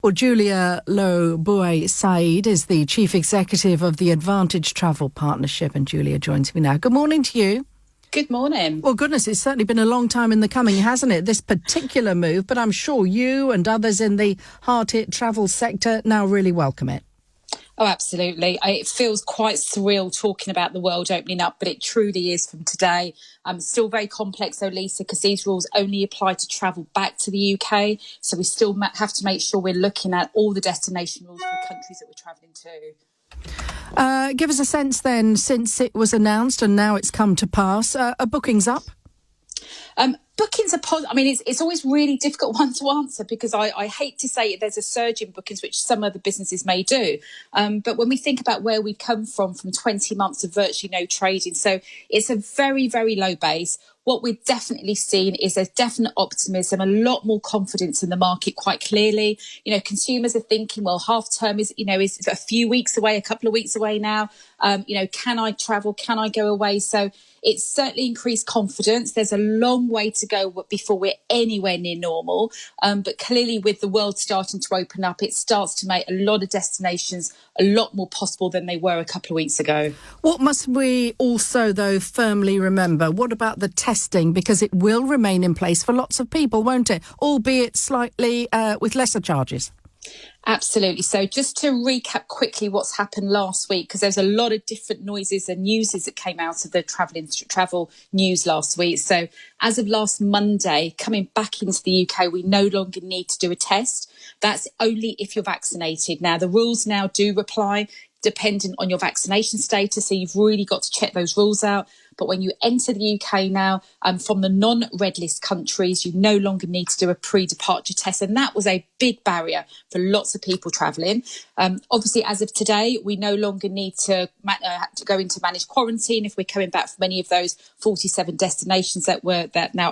Well, Julia Bue-Said is the Chief Executive of the Advantage Travel Partnership, and Julia joins me now. Good morning to you. Good morning. Well, goodness, it's certainly been a long time in the coming, hasn't it, this particular move, but I'm sure you and others in the hard-hit travel sector now really welcome it. Oh, absolutely. It feels quite surreal talking about the world opening up, but it truly is from today. Still very complex, though, Lisa, because these rules only apply to travel back to the UK. So we still have to make sure we're looking at all the destination rules for the countries that we're travelling to. Give us a sense then, since it was announced and now it's come to pass, are bookings up? Bookings are positive. I mean, it's always really difficult one to answer because I hate to say there's a surge in bookings, which some other businesses may do. But when we think about where we've come from 20 months of virtually no trading, so it's a very, very low base. What we've definitely seen is there's definite optimism, a lot more confidence in the market quite clearly. You know, consumers are thinking, well, half term is a few weeks away, a couple of weeks away now. Can I travel? Can I go away? So it's certainly increased confidence. There's a long way to go before we're anywhere near normal. But clearly with the world starting to open up, it starts to make a lot of destinations a lot more possible than they were a couple of weeks ago. What must we also, though, firmly remember? What about the testing? Because it will remain in place for lots of people, won't it? Albeit slightly with lesser charges. Absolutely. So just to recap quickly what's happened last week, because there's a lot of different noises and newses that came out of the travel news last week. So as of last Monday, coming back into the UK, we no longer need to do a test. That's only if you're vaccinated. Now, the rules now do apply dependent on your vaccination status. So you've really got to check those rules out. But when you enter the UK now, from the non-red list countries, you no longer need to do a pre-departure test. And that was a big barrier for lots of people travelling. Obviously, as of today, we no longer need to go into managed quarantine if we're coming back from any of those 47 destinations that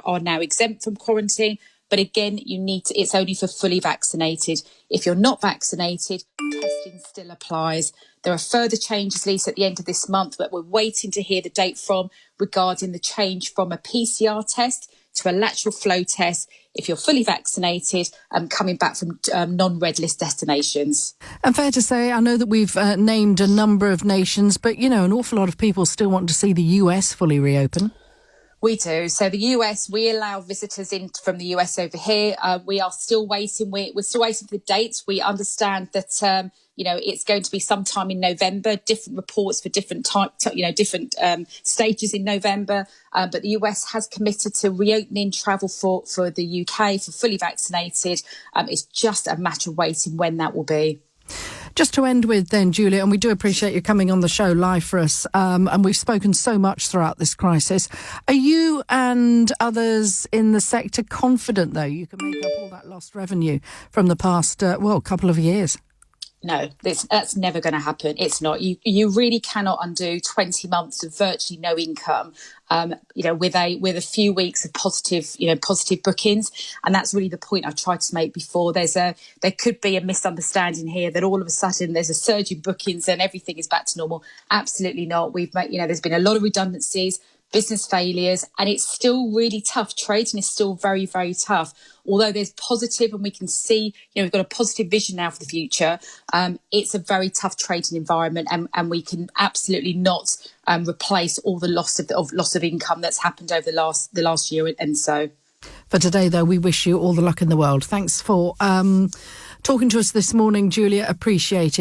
are now exempt from quarantine. But again, it's only for fully vaccinated. If you're not vaccinated, testing still applies. There are further changes, Lisa, at the end of this month that we're waiting to hear the date from regarding the change from a PCR test to a lateral flow test if you're fully vaccinated coming back from non-red list destinations. And fair to say, I know that we've named a number of nations, but, an awful lot of people still want to see the US fully reopen. We do. So the US, we allow visitors in from the US over here. We are still waiting. We're still waiting for the dates. We understand that, it's going to be sometime in November, different reports for different stages in November. But the US has committed to reopening travel for the UK for fully vaccinated. It's just a matter of waiting when that will be. Just to end with then, Julia, and we do appreciate you coming on the show live for us, and we've spoken so much throughout this crisis. Are you and others in the sector confident, though, you can make up all that lost revenue from the past, couple of years? No, that's never going to happen. It's not. You really cannot undo 20 months of virtually no income, with a few weeks of positive bookings. And that's really the point I've tried to make before. There could be a misunderstanding here that all of a sudden there's a surge in bookings and everything is back to normal. Absolutely not. There's been a lot of redundancies, business failures, and it's still really tough. Trading is still very, very tough. Although there's positive and we can see, we've got a positive vision now for the future, it's a very tough trading environment and we can absolutely not replace all the loss of income that's happened over the last year and so. For today, though, we wish you all the luck in the world. Thanks for talking to us this morning, Julia. Appreciate it.